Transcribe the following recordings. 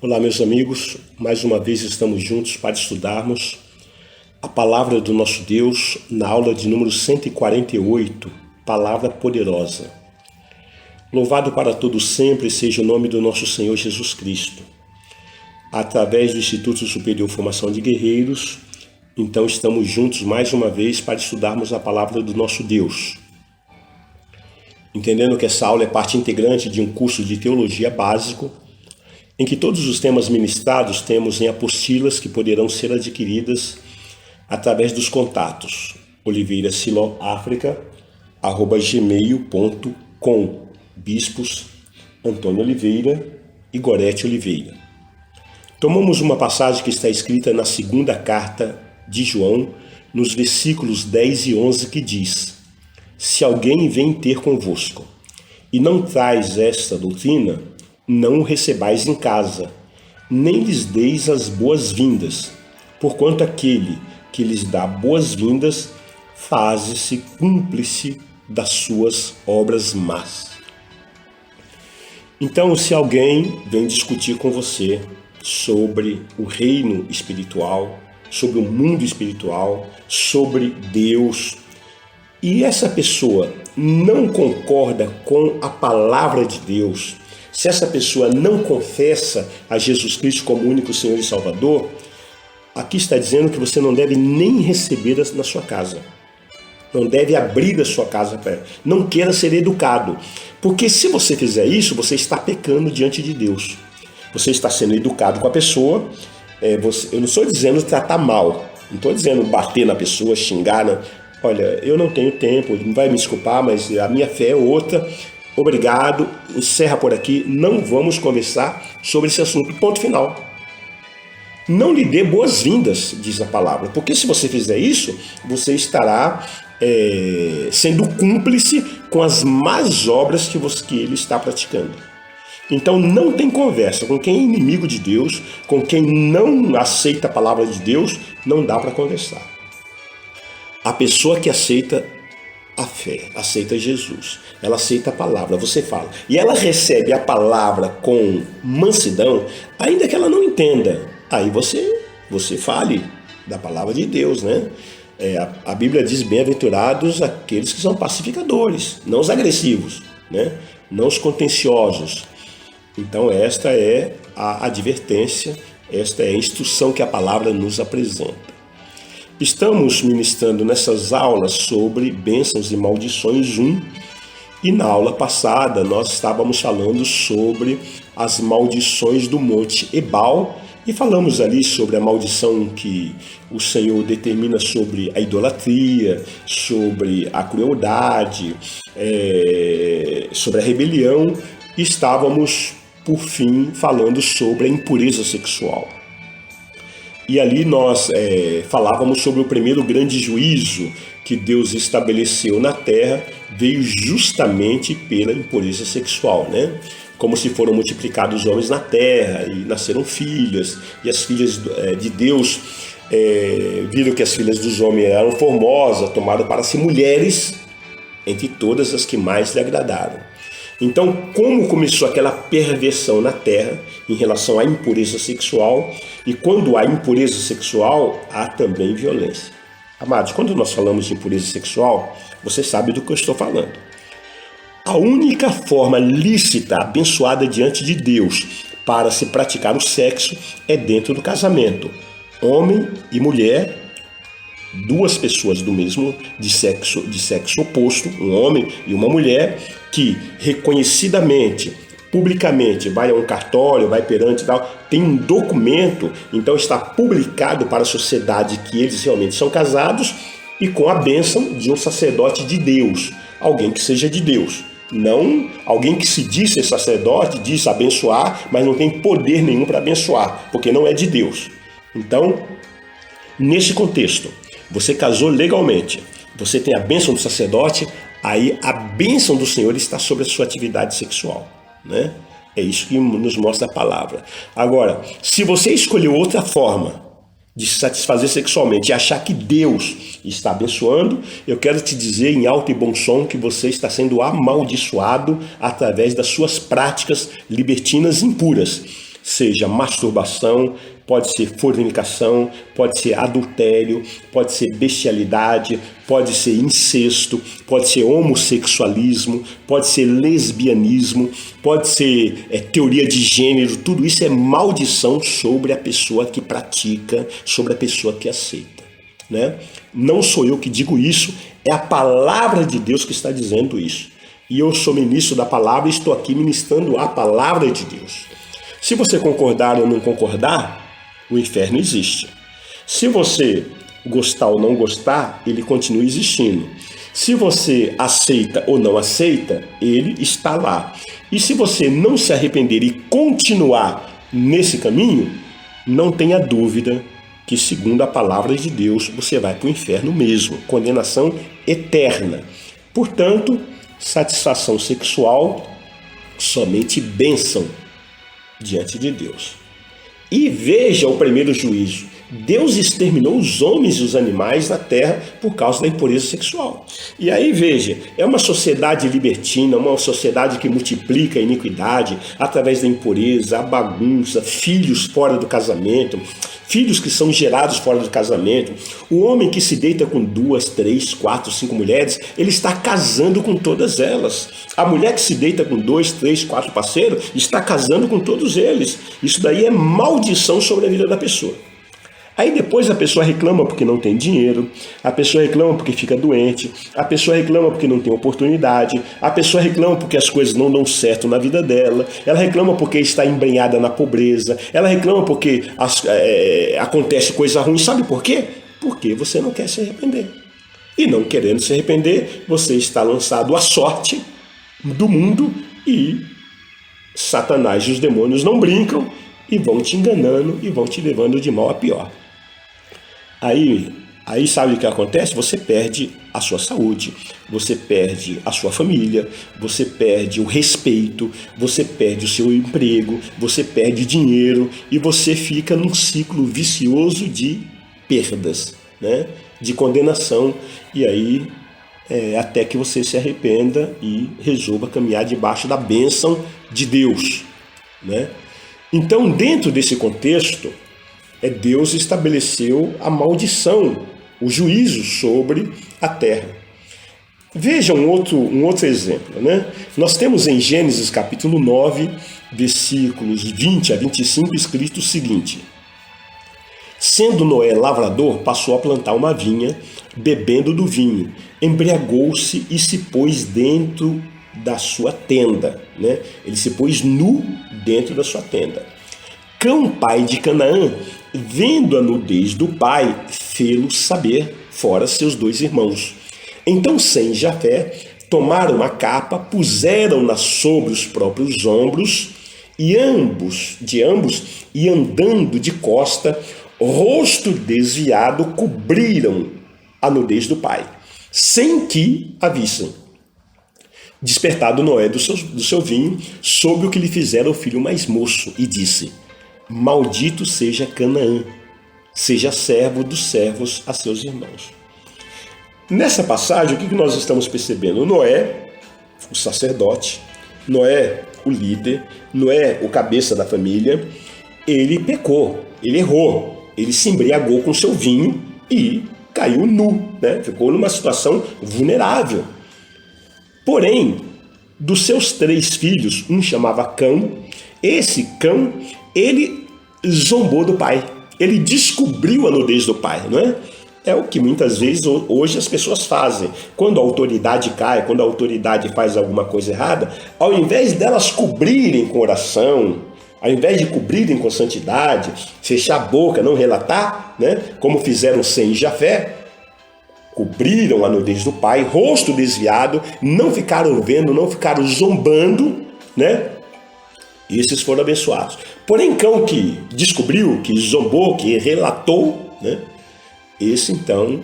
Olá, meus amigos. Mais uma vez estamos juntos para estudarmos a palavra do nosso Deus na aula de número 148, Palavra Poderosa. Louvado para todos sempre seja o nome do nosso Senhor Jesus Cristo. Através do Instituto Superior de Formação de Guerreiros, então estamos juntos mais uma vez para estudarmos a palavra do nosso Deus. Entendendo que essa aula é parte integrante de um curso de teologia básico, em que todos os temas ministrados temos em apostilas que poderão ser adquiridas através dos contatos oliveirasilofafrica@gmail.com, bispos Antônio Oliveira e Gorete Oliveira. Tomamos uma passagem que está escrita na segunda carta de João, nos versículos 10 e 11, que diz: se alguém vem ter convosco e não traz esta doutrina, não o recebais em casa, nem lhes deis as boas-vindas, porquanto aquele que lhes dá boas-vindas faze-se cúmplice das suas obras más. Então, se alguém vem discutir com você sobre o reino espiritual, sobre o mundo espiritual, sobre Deus, e essa pessoa não concorda com a palavra de Deus, se essa pessoa não confessa a Jesus Cristo como único Senhor e Salvador, aqui está dizendo que você não deve nem receber na sua casa. Não deve abrir a sua casa para ela. Não queira ser educado. Porque se você fizer isso, você está pecando diante de Deus. Você está sendo educado com a pessoa. Eu não estou dizendo tratar mal. Não estou dizendo bater na pessoa, xingar. Olha, eu não tenho tempo, não vai me desculpar, mas a minha fé é outra. Obrigado, encerra por aqui, não vamos conversar sobre esse assunto, ponto final. Não lhe dê boas-vindas, diz a palavra, porque se você fizer isso, você estará sendo cúmplice com as más obras que ele está praticando. Então não tem conversa com quem é inimigo de Deus, com quem não aceita a palavra de Deus, não dá para conversar. A pessoa que aceita a fé, aceita Jesus, ela aceita a palavra, você fala, e ela recebe a palavra com mansidão, ainda que ela não entenda, aí você fale da palavra de Deus, né? A Bíblia diz: bem-aventurados aqueles que são pacificadores, não os agressivos, né? Não os contenciosos. Então esta é a advertência, esta é a instrução que a palavra nos apresenta. Estamos ministrando nessas aulas sobre bênçãos e maldições 1, e na aula passada nós estávamos falando sobre as maldições do Monte Ebal, e falamos ali sobre a maldição que o Senhor determina sobre a idolatria, sobre a crueldade, sobre a rebelião, e estávamos, por fim, falando sobre a impureza sexual. E ali nós falávamos sobre o primeiro grande juízo que Deus estabeleceu na terra, veio justamente pela impureza sexual, né? Como se foram multiplicados os homens na terra e nasceram filhas, e as filhas de Deus viram que as filhas dos homens eram formosas, tomaram para si mulheres entre todas as que mais lhe agradaram. Então, como começou aquela perversão na terra em relação à impureza sexual, e quando há impureza sexual, há também violência. Amados, quando nós falamos de impureza sexual, você sabe do que eu estou falando. A única forma lícita, abençoada diante de Deus para se praticar o sexo é dentro do casamento. Homem e mulher, duas pessoas de sexo oposto, um homem e uma mulher, que reconhecidamente, publicamente, vai a um cartório, vai perante tal, tem um documento, então está publicado para a sociedade que eles realmente são casados, e com a bênção de um sacerdote de Deus, alguém que seja de Deus. Não alguém que se diz ser sacerdote, diz abençoar, mas não tem poder nenhum para abençoar, porque não é de Deus. Então, nesse contexto, você casou legalmente, você tem a bênção do sacerdote, aí a bênção do Senhor está sobre a sua atividade sexual, né? É isso que nos mostra a palavra. Agora, se você escolheu outra forma de se satisfazer sexualmente e achar que Deus está abençoando, eu quero te dizer em alto e bom som que você está sendo amaldiçoado através das suas práticas libertinas e impuras. seja masturbação, pode ser fornicação, pode ser adultério, pode ser bestialidade, pode ser incesto, pode ser homossexualismo, pode ser lesbianismo, pode ser teoria de gênero. Tudo isso é maldição sobre a pessoa que pratica, sobre a pessoa que aceita, né? Não sou eu que digo isso, é a palavra de Deus que está dizendo isso. E eu sou ministro da palavra e estou aqui ministrando a palavra de Deus. Se você concordar ou não concordar, o inferno existe. Se você gostar ou não gostar, ele continua existindo. Se você aceita ou não aceita, ele está lá. E se você não se arrepender e continuar nesse caminho, não tenha dúvida que, segundo a palavra de Deus, você vai para o inferno mesmo, condenação eterna. Portanto, satisfação sexual, somente bênção diante de Deus. E veja o primeiro juízo. Deus exterminou os homens e os animais na terra por causa da impureza sexual. E aí veja, é uma sociedade libertina, uma sociedade que multiplica a iniquidade através da impureza, a bagunça, filhos fora do casamento, filhos que são gerados fora do casamento. O homem que se deita com 2, 3, 4, 5 mulheres, ele está casando com todas elas. A mulher que se deita com 2, 3, 4 parceiros, está casando com todos eles. Isso daí é maldição sobre a vida da pessoa. Aí depois a pessoa reclama porque não tem dinheiro, a pessoa reclama porque fica doente, a pessoa reclama porque não tem oportunidade, a pessoa reclama porque as coisas não dão certo na vida dela, ela reclama porque está embrenhada na pobreza, ela reclama porque acontece coisa ruim. Sabe por quê? Porque você não quer se arrepender. E não querendo se arrepender, você está lançado à sorte do mundo e Satanás e os demônios não brincam e vão te enganando e vão te levando de mal a pior. Aí sabe o que acontece? Você perde a sua saúde, você perde a sua família, você perde o respeito, você perde o seu emprego, você perde dinheiro e você fica num ciclo vicioso de perdas, né? De condenação. E aí até que você se arrependa e resolva caminhar debaixo da bênção de Deus, né? Então, dentro desse contexto, Deus estabeleceu a maldição, o juízo sobre a terra. Veja um outro exemplo, né? Nós temos em Gênesis capítulo 9, versículos 20 a 25, escrito o seguinte: Sendo Noé lavrador, passou a plantar uma vinha, bebendo do vinho, embriagou-se e se pôs dentro da sua tenda, né? Ele se pôs nu dentro da sua tenda. Cão, pai de Canaã, vendo a nudez do pai, fê-lo saber, fora seus 2 irmãos. Então Sem e Jafé tomaram uma capa, puseram-na sobre os próprios ombros, e ambos, e andando de costa, rosto desviado, cobriram a nudez do pai, sem que a vissem. Despertado Noé do seu vinho, soube o que lhe fizera o filho mais moço, e disse: Maldito seja Canaã, seja servo dos servos a seus irmãos. Nessa passagem, o que nós estamos percebendo? Noé, o sacerdote, Noé, o líder, Noé, o cabeça da família, ele pecou, ele errou, ele se embriagou com seu vinho e caiu nu, né? Ficou numa situação vulnerável. Porém, dos seus 3 filhos, um chamava Cão. Esse Cão, ele zombou do pai. Ele descobriu a nudez do pai, não é? É o que muitas vezes hoje as pessoas fazem. Quando a autoridade cai, quando a autoridade faz alguma coisa errada, ao invés delas cobrirem com oração, ao invés de cobrirem com santidade, fechar a boca, não relatar, né? Como fizeram Sem e Jafé, cobriram a nudez do pai, rosto desviado, não ficaram vendo, não ficaram zombando, né? Esses foram abençoados. Porém, Cão, que descobriu, que zombou, que relatou, né? Esse então,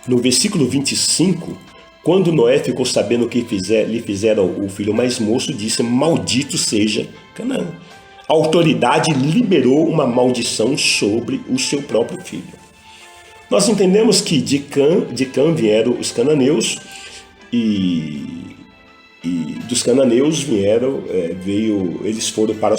no versículo 25, quando Noé ficou sabendo o que lhe fizeram o filho mais moço, disse: Maldito seja Canaã. A autoridade liberou uma maldição sobre o seu próprio filho. Nós entendemos que de Cã vieram os cananeus e dos cananeus eles foram para